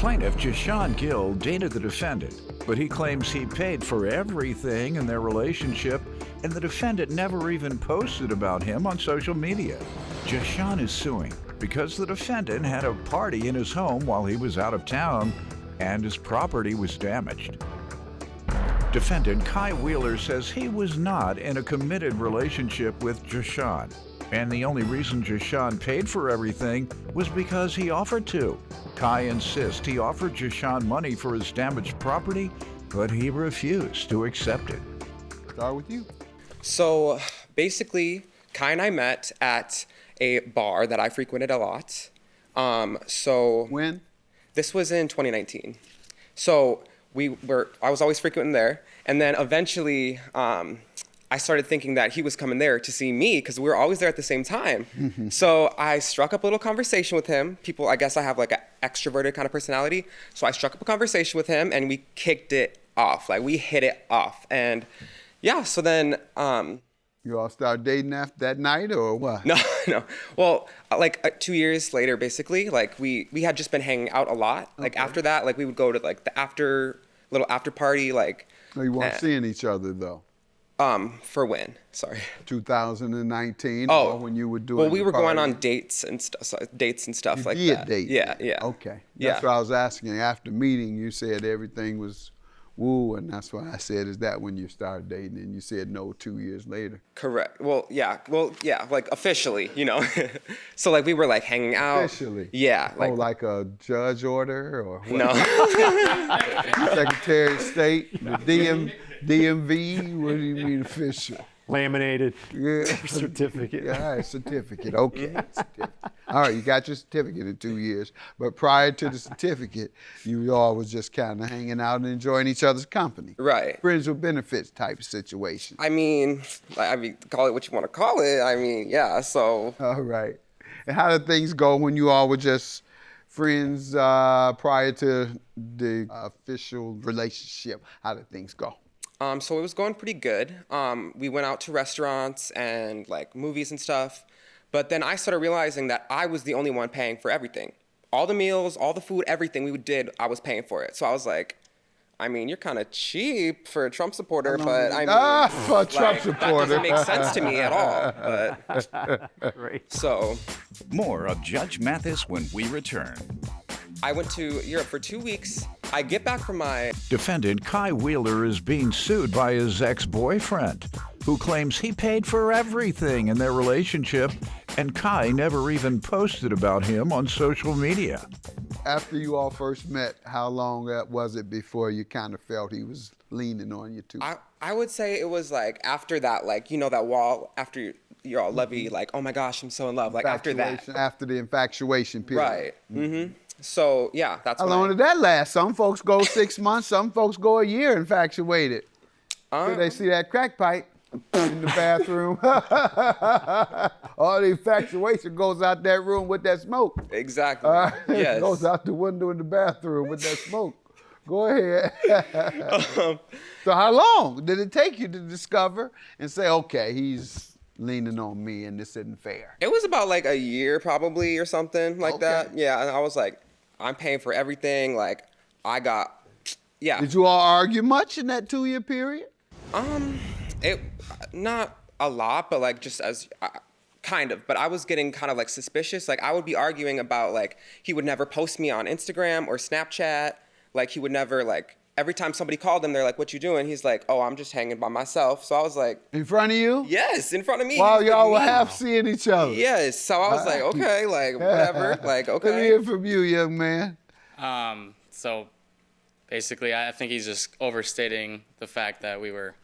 Plaintiff Jashawn Gill dated the defendant, but he claims he paid for everything in their relationship, and the defendant never even posted about him on social media. Jashawn is suing because the defendant had a party in his home while he was out of town, and his property was damaged. Defendant Kai Wheeler says he was not in a committed relationship with Jashawn, and the only reason Jashawn paid for everything was because he offered to. Kai insists he offered Jashawn money for his damaged property, but he refused to accept it. Start with you. So basically, Kai and I met at a bar that I frequented a lot. When? This was in 2019. So I was always frequenting there, and then eventually I started thinking that he was coming there to see me because we were always there at the same time. So I struck up a little conversation with him. I guess I have like an extroverted kind of personality. So I struck up a conversation with him and we kicked it off. Like we hit it off. And yeah, so then... You all started dating after that night or what? No. Well, like 2 years later, basically, like we had just been hanging out a lot. Like after that, like we would go to like the little after party, like... No, you weren't seeing each other though. For when? Sorry. 2019. Oh, or when you were doing. Well, we were party. going on dates and stuff like that. Date. Yeah. Okay. That's what I was asking. After meeting, you said everything was woo, and that's why I said, is that when you started dating? And you said no 2 years later. Correct. Well, yeah, like officially, you know. So like we were like hanging out. Officially. Yeah. Like a judge order or what? No. Secretary of State, the DMV. What do you mean official? Laminated. Yeah. Certificate. Yeah, all right, certificate. Okay. Certificate. All right, you got your certificate in 2 years. But prior to the certificate, you all was just kind of hanging out and enjoying each other's company. Right. Friends with benefits type of situation. I mean, call it what you want to call it. I mean, yeah, so. All right. And how did things go when you all were just friends prior to the official relationship? How did things go? So it was going pretty good. We went out to restaurants and like movies and stuff. But then I started realizing that I was the only one paying for everything. All the meals, all the food, everything we did, I was paying for it. So I was like, I mean, you're kind of cheap for a Trump supporter, but I mean, for a Trump supporter. That doesn't make sense to me at all. But Great. so More of Judge Mathis when we return. I went to Europe for 2 weeks. I get back from my... Defendant Kai Wheeler is being sued by his ex-boyfriend, who claims he paid for everything in their relationship, and Kai never even posted about him on social media. After you all first met, how long was it before you kind of felt he was leaning on you too? I would say it was like after that, like, you know, that wall, after you're all lovey, like, oh my gosh, I'm so in love. Like after that. After the infatuation period. Right. Mm-hmm. So, yeah, that's How long did that last? Some folks go 6 months, some folks go a year infatuated. Till they see that crack pipe in the bathroom. All the infatuation goes out that room with that smoke. Exactly. Yes. It goes out the window in the bathroom with that smoke. Go ahead. So how long did it take you to discover and say, okay, he's leaning on me and this isn't fair? It was about like a year probably or something like that. Yeah, and I was like, I'm paying for everything. Like, yeah. Did you all argue much in that 2 year period? It not a lot, but like just as kind of. But I was getting kind of like suspicious. Like I would be arguing about like he would never post me on Instagram or Snapchat. Like he would never like. Every time somebody called him, they're like, "What you doing?" He's like, "Oh, I'm just hanging by myself." So I was like, in front of you? Yes, in front of me. While y'all were half seeing each other? Yes. So I was like, okay, like whatever, like okay. Let me hear from you, young man. So basically, I think he's just overstating the fact that we were,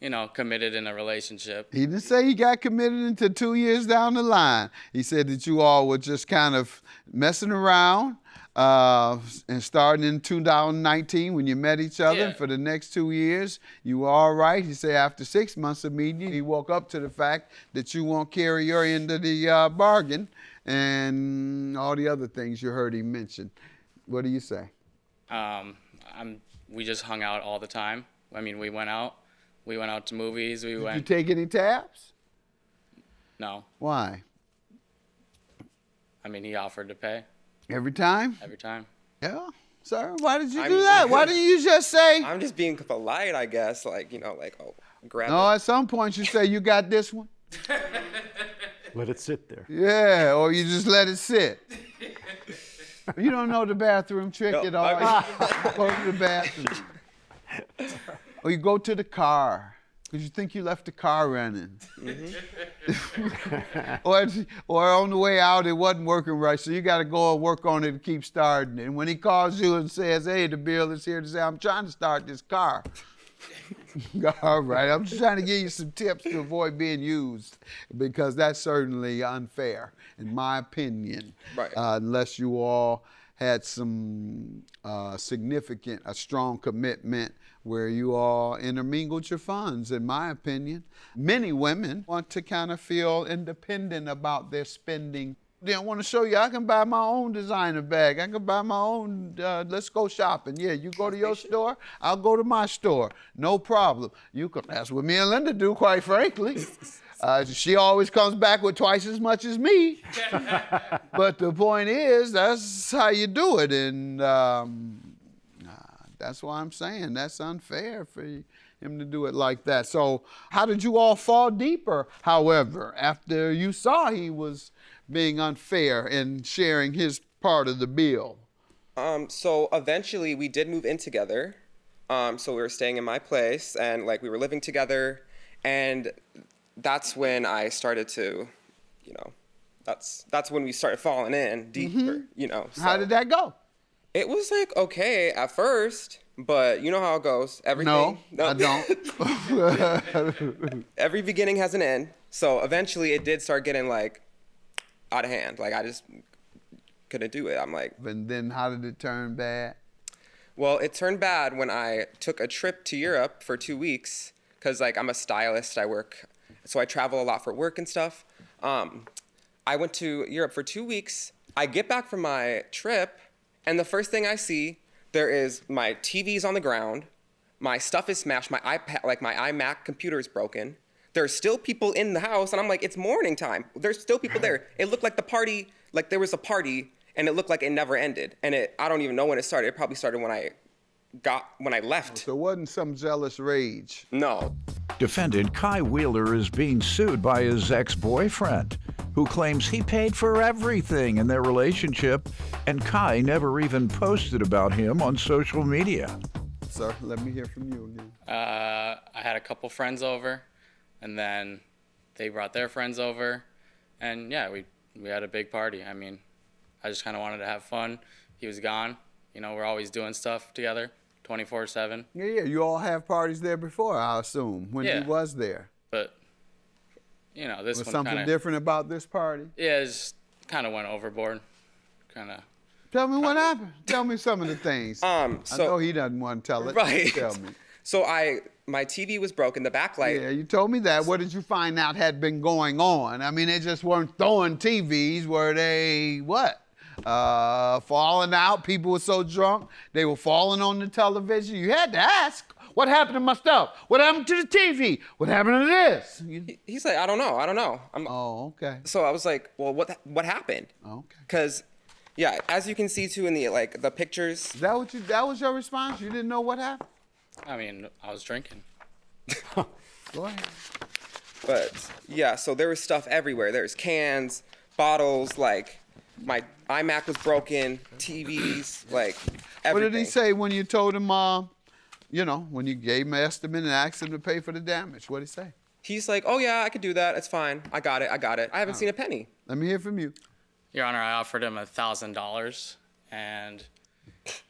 you know, committed in a relationship. He didn't say he got committed until 2 years down the line. He said that you all were just kind of messing around and starting in 2019 when you met each other. Yeah. And for the next 2 years, you were all right. He said after 6 months of meeting you, he woke up to the fact that you won't carry your end of the bargain and all the other things you heard him mention. What do you say? We just hung out all the time. I mean, we went out to movies. Did you take any tabs? No. Why? I mean, he offered to pay. Every time? Every time. Yeah. Sir, why did you I'm- do that? Why didn't you just say? I'm just being polite, I guess. Like, oh, grab No, it. at some point you say, you got this one? Let it sit there. Yeah, or you just let it sit. You don't know the bathroom trick No, at all. You go to the bathroom. Or you go to the car because you think you left the car running. or on the way out, it wasn't working right, so you got to go and work on it to keep starting it. And when he calls you and says, hey, the bill is here to say, I'm trying to start this car. All right, I'm just trying to give you some tips to avoid being used because that's certainly unfair, in my opinion. Right. Unless you all had some strong commitment where you all intermingled your funds, in my opinion. Many women want to kind of feel independent about their spending. They don't want to show you, I can buy my own designer bag. I can buy my own, let's go shopping. Yeah, you go to your store, I'll go to my store. No problem. You can, that's what me and Linda do, quite frankly. She always comes back with twice as much as me. But the point is, that's how you do it. And that's why I'm saying that's unfair for him to do it like that. So how did you all fall deeper, however, after you saw he was being unfair and sharing his part of the bill? So eventually we did move in together. So we were staying in my place and like we were living together, and that's when I started to, that's when we started falling in deeper, So How did that go? It was like okay at first, but you know how it goes. Everything. No, I don't. Every beginning has an end. So eventually it did start getting like out of hand. Like I just couldn't do it. I'm like. And then how did it turn bad? Well, it turned bad when I took a trip to Europe for 2 weeks because like I'm a stylist. So I travel a lot for work and stuff. I went to Europe for 2 weeks. I get back from my trip, and the first thing I see, there is my TV's on the ground, my stuff is smashed, my iPad, like my iMac computer is broken. There's still people in the house, and I'm like, it's morning time. There's still people there. It looked like the party, like there was a party, and it looked like it never ended. And I don't even know when it started. It probably started when I left. So it wasn't some jealous rage. No. Defendant Kai Wheeler is being sued by his ex-boyfriend, who claims he paid for everything in their relationship, and Kai never even posted about him on social media. Sir, let me hear from you again. I had a couple friends over, and then they brought their friends over, and yeah, we had a big party. I mean, I just kind of wanted to have fun. He was gone. We're always doing stuff together, 24/7. Yeah, you all have parties there before, I assume, when Yeah. he was there. But this Was one something kind of different about this party? yeah, it just kind of went overboard. Kind of. Tell me what happened. Tell me some of the things. I know So he doesn't want to tell it. right. Tell me. So my TV was broken, the backlight. Yeah, you told me that. What did you find out had been going on? I mean, they just weren't throwing TVs. Were they what? Falling out? People were so drunk they were falling on the television. You had to ask, what happened to my stuff? What happened to the TV? What happened to this? He's like, I don't know. Oh, okay. So I was like, well, what happened? Okay. Because, yeah, as you can see too in the pictures. That was your response? You didn't know what happened? I mean, I was drinking. Go ahead. But yeah, so there was stuff everywhere. There's cans, bottles, like my iMac was broken, TVs, like everything. What did he say when you told him, when you gave him an estimate and asked him to pay for the damage? What did he say? He's like, oh yeah, I could do that. It's fine. I got it. I haven't seen a penny. Let me hear from you. Your Honor, I offered him $1,000, and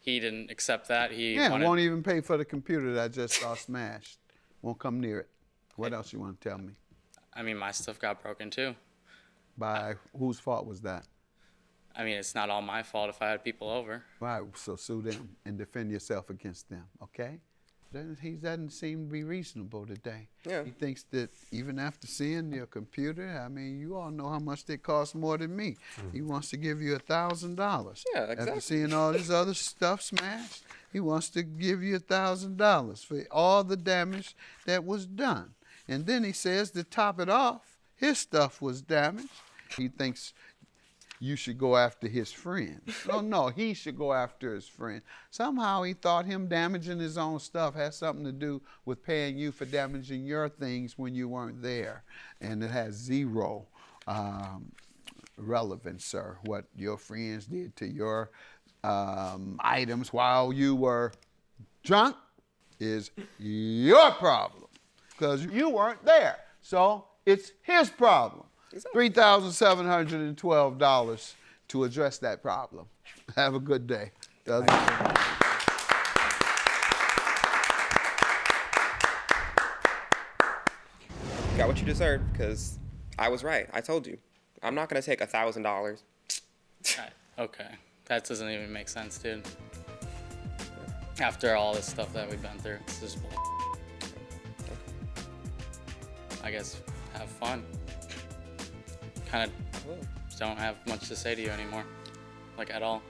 he didn't accept that. He wanted, won't even pay for the computer that I just saw smashed. Won't come near it. What else you want to tell me? I mean, my stuff got broken too. By whose fault was that? I mean, it's not all my fault if I had people over. Right, so sue them and defend yourself against them, okay? He doesn't seem to be reasonable today. Yeah. He thinks that even after seeing your computer, I mean, you all know how much they cost more than me. He wants to give you $1,000. Yeah, exactly. After seeing all this other stuff smashed, he wants to give you $1,000 for all the damage that was done. And then he says to top it off, his stuff was damaged. He thinks you should go after his friends. No, he should go after his friend. Somehow he thought him damaging his own stuff has something to do with paying you for damaging your things when you weren't there. And it has zero relevance, sir, what your friends did to your items while you were drunk is your problem because you weren't there. So it's his problem. $3,712 to address that problem. Have a good day. Got what you deserve because I was right. I told you. I'm not going to take $1,000. Okay. That doesn't even make sense, dude. After all this stuff that we've been through, it's just bull. I guess have fun. Kind of don't have much to say to you anymore, like at all.